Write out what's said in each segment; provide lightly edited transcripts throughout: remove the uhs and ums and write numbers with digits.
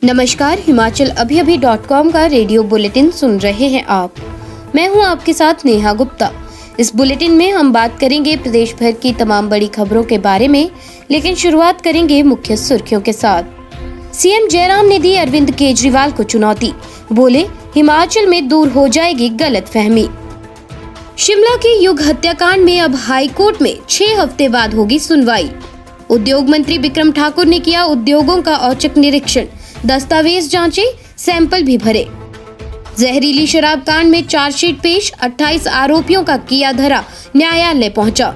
नमस्कार, हिमाचल अभी.com का radio bulletin सुन रहे हैं आप। मैं हूं आपके साथ नेहा गुप्ता। इस बुलेटिन में हम बात करेंगे प्रदेश भर की तमाम बड़ी खबरों के बारे में, लेकिन शुरुआत करेंगे मुख्य सुर्खियों के साथ। सीएम जयराम ने दी अरविंद केजरीवाल को चुनौती, बोले हिमाचल में दूर हो जाएगी गलतफहमी। शिमला के युग हत्याकांड में अब हाईकोर्ट में 6 हफ्ते बाद होगी सुनवाई। उद्योग मंत्री बिक्रम ठाकुर ने किया उद्योगों का औचक निरीक्षण, दस्तावेज जांचे, सैंपल भी भरे। जहरीली शराब कांड में चार्जशीट पेश, 28 आरोपियों का किया धरा, न्यायालय पहुंचा।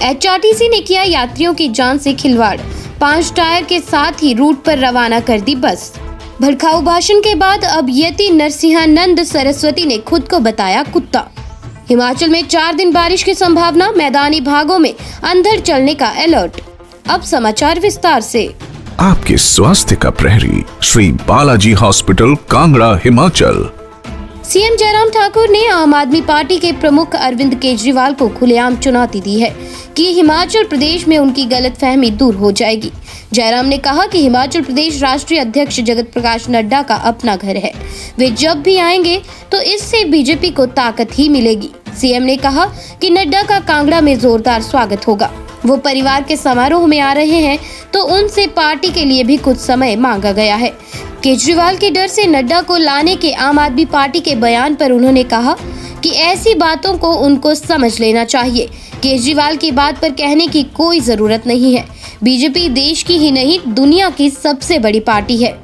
एचआरटीसी ने किया यात्रियों की जान से खिलवाड़, 5 टायर के साथ ही रूट पर रवाना कर दी बस। भड़काऊ भाषण के बाद अब यति नरसिंहानंद सरस्वती ने खुद को बताया कुत्ता। हिमाचल में 4 दिन बारिश की संभावना, मैदानी भागों में अंधड़ चलने का अलर्ट। अब समाचार विस्तार से। आपके स्वास्थ्य का प्रहरी श्री बालाजी हॉस्पिटल, कांगड़ा, हिमाचल। सीएम जयराम ठाकुर ने आम आदमी पार्टी के प्रमुख अरविंद केजरीवाल को खुलेआम चुनौती दी है कि हिमाचल प्रदेश में उनकी गलतफहमी दूर हो जाएगी। जयराम ने कहा कि हिमाचल प्रदेश राष्ट्रीय अध्यक्ष जगत प्रकाश नड्डा का अपना घर है। वे जब भी आएंगे तो इससे बीजेपी को ताकत ही मिलेगी। सीएम ने कहा कि नड्डा का कांगड़ा में जोरदार स्वागत होगा। वो परिवार के समारोह में आ रहे हैं तो उनसे पार्टी के लिए भी कुछ समय मांगा गया है। केजरीवाल के डर से नड्डा को लाने के आम आदमी पार्टी के बयान पर उन्होंने कहा कि ऐसी बातों को उनको समझ लेना चाहिए। केजरीवाल की बात पर कहने की कोई जरूरत नहीं है। बीजेपी देश की ही नहीं, दुनिया की सबसे बड़ी पार्टी है।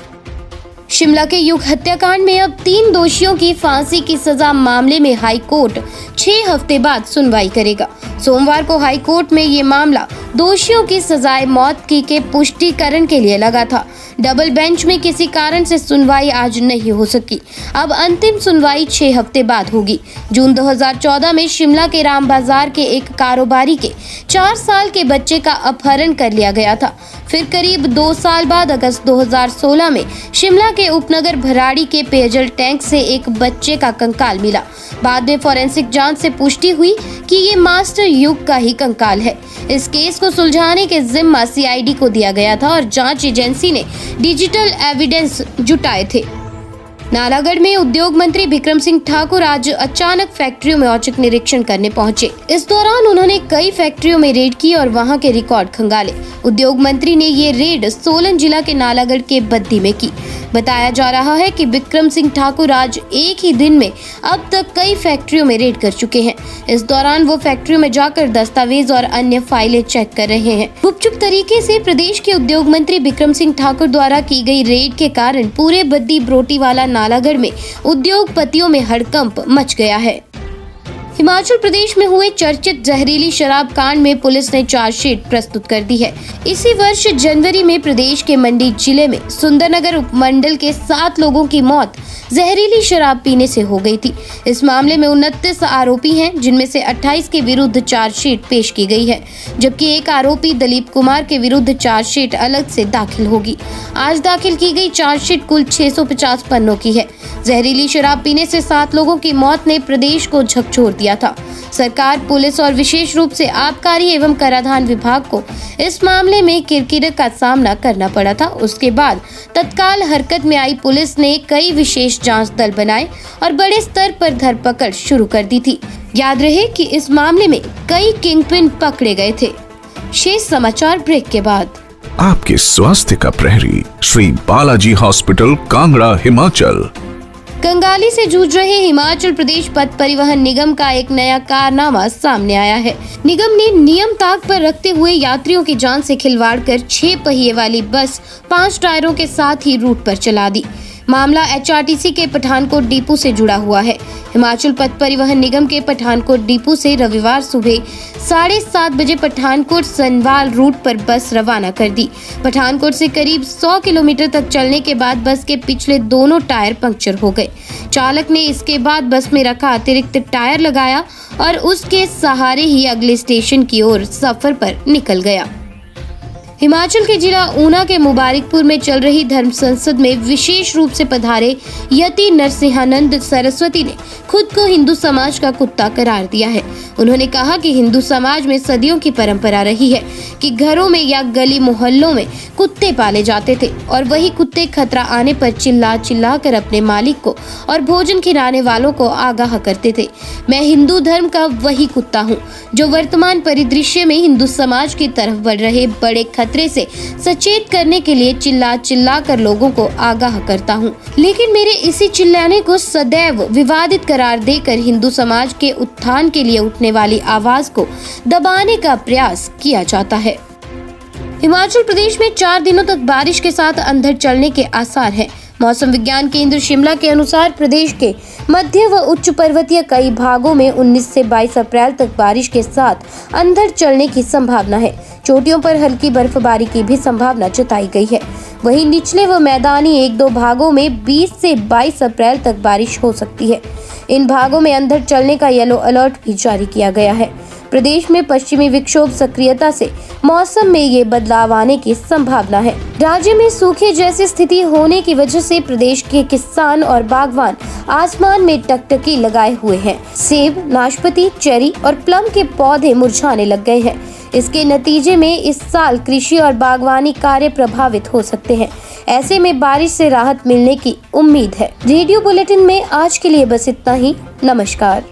शिमला के युग हत्याकांड में अब 3 दोषियों की फांसी की सजा मामले में हाई कोर्ट 6 हफ्ते बाद सुनवाई करेगा। सोमवार को हाई कोर्ट में ये मामला दोषियों की सजाए मौत की के पुष्टिकरण के लिए लगा था। डबल बेंच में किसी कारण से सुनवाई आज नहीं हो सकी। अब अंतिम सुनवाई 6 हफ्ते बाद होगी। जून 2014 में शिमला के राम बाजार के एक कारोबारी के 4 साल के बच्चे का अपहरण कर लिया गया था। फिर करीब 2 साल बाद अगस्त 2016 में शिमला के उपनगर भराड़ी के पेयजल टैंक से एक बच्चे का कंकाल मिला। बाद में फॉरेंसिक जांच से पुष्टि हुई कि ये मास्टर युग का ही कंकाल है। इस केस को सुलझाने के जिम्मा सीआईडी को दिया गया था और जांच एजेंसी ने डिजिटल एविडेंस जुटाए थे। नालागढ़ में उद्योग मंत्री बिक्रम सिंह ठाकुर आज अचानक फैक्ट्रियों में औचक निरीक्षण करने पहुंचे। इस दौरान उन्होंने कई फैक्ट्रियों में रेड की और वहां के रिकॉर्ड खंगाले। उद्योग मंत्री ने ये रेड सोलन जिला के नालागढ़ के बद्दी में की। बताया जा रहा है कि बिक्रम सिंह ठाकुर आज एक ही दिन में अब तक कई फैक्ट्रियों में रेड कर चुके हैं। इस दौरान वो फैक्ट्रियों में जाकर दस्तावेज और अन्य फाइलें चेक कर रहे हैं। गुपचुप तरीके से प्रदेश के उद्योग मंत्री बिक्रम सिंह ठाकुर द्वारा की गई रेड के कारण पूरे बद्दी बरोटीवाला नालागढ़ में उद्योगपतियों में हड़कंप मच गया है। हिमाचल प्रदेश में हुए चर्चित जहरीली शराब कांड में पुलिस ने चार्जशीट प्रस्तुत कर दी है। इसी वर्ष जनवरी में प्रदेश के मंडी जिले में सुंदरनगर उपमंडल के 7 लोगों की मौत जहरीली शराब पीने से हो गई थी। इस मामले में 29 आरोपी हैं, जिनमें से 28 के विरुद्ध चार्जशीट पेश की गई है, जबकि एक आरोपी दलीप कुमार के विरुद्ध चार्जशीट अलग से दाखिल होगी। आज दाखिल की गई चार्जशीट कुल 650 पन्नों की है। जहरीली शराब पीने से 7 लोगों की मौत ने प्रदेश को झकझोर दिया था। सरकार, पुलिस और विशेष रूप से आबकारी एवं कराधान विभाग को इस मामले में किरकिर का सामना करना पड़ा था। उसके बाद तत्काल हरकत में आई पुलिस ने कई विशेष जांच दल बनाए और बड़े स्तर पर धरपकड़ शुरू कर दी थी। याद रहे कि इस मामले में कई किंगपिन पकड़े गए थे। शेष समाचार ब्रेक के बाद। आपके स्वास्थ्य का प्रहरी श्री बालाजी हॉस्पिटल, कांगड़ा, हिमाचल। कंगाली से जूझ रहे हिमाचल प्रदेश पथ परिवहन निगम का एक नया कारनामा सामने आया है। निगम ने नियम ताक पर रखते हुए यात्रियों की जान से खिलवाड़ कर 6 पहिए वाली बस 5 टायरों के साथ ही रूट पर चला दी। मामला एचआरटीसी के पठानकोट डिपो से जुड़ा हुआ है। हिमाचल पथ परिवहन निगम के पठानकोट डिपो से रविवार सुबह 7:30 बजे पठानकोट सनवाल रूट पर बस रवाना कर दी। पठानकोट से करीब 100 किलोमीटर तक चलने के बाद बस के पिछले दोनों टायर पंक्चर हो गए। चालक ने इसके बाद बस में रखा अतिरिक्त टायर लगाया और उसके सहारे ही अगले स्टेशन की ओर सफर पर निकल गया। हिमाचल के जिला ऊना के मुबारकपुर में चल रही धर्म संसद में विशेष रूप से पधारे यति नरसिंहानंद सरस्वती ने खुद को हिंदू समाज का कुत्ता करार दिया है। उन्होंने कहा कि हिंदू समाज में सदियों की परंपरा रही है कि घरों में या गली मोहल्लों में कुत्ते पाले जाते थे और वही कुत्ते खतरा आने पर चिल्ला चिल्ला कर अपने मालिक को और भोजन खिलाने वालों को आगाह करते थे। मैं हिंदू धर्म का वही कुत्ता हूँ जो वर्तमान परिदृश्य में हिंदू समाज की तरफ बढ़ रहे बड़े खतरे से सचेत करने के लिए चिल्ला चिल्ला कर लोगों को आगाह करता हूँ, लेकिन मेरे इसी चिल्लाने को सदैव विवादित करार देकर हिंदू समाज के उत्थान के लिए उठने वाली आवाज को दबाने का प्रयास किया जाता है। हिमाचल प्रदेश में 4 दिनों तक बारिश के साथ अंधड़ चलने के आसार हैं। मौसम विज्ञान केंद्र शिमला के अनुसार प्रदेश के मध्य व उच्च पर्वतीय कई भागों में 19 से 22 अप्रैल तक बारिश के साथ अंधड़ चलने की संभावना है। चोटियों पर हल्की बर्फबारी की भी संभावना जताई गई है। वहीं निचले व मैदानी 1-2 भागों में 20 से 22 अप्रैल तक बारिश हो सकती है। इन भागों में अंधड़ चलने का येलो अलर्ट भी जारी किया गया है। प्रदेश में पश्चिमी विक्षोभ सक्रियता से मौसम में ये बदलाव आने की संभावना है। राज्य में सूखे जैसी स्थिति होने की वजह से प्रदेश के किसान और बागवान आसमान में टकटकी लगाए हुए हैं। सेब, नाशपाती, चेरी और प्लम के पौधे मुरझाने लग गए हैं। इसके नतीजे में इस साल कृषि और बागवानी कार्य प्रभावित हो सकते हैं। ऐसे में बारिश से राहत मिलने की उम्मीद है। रेडियो बुलेटिन में आज के लिए बस इतना ही। नमस्कार।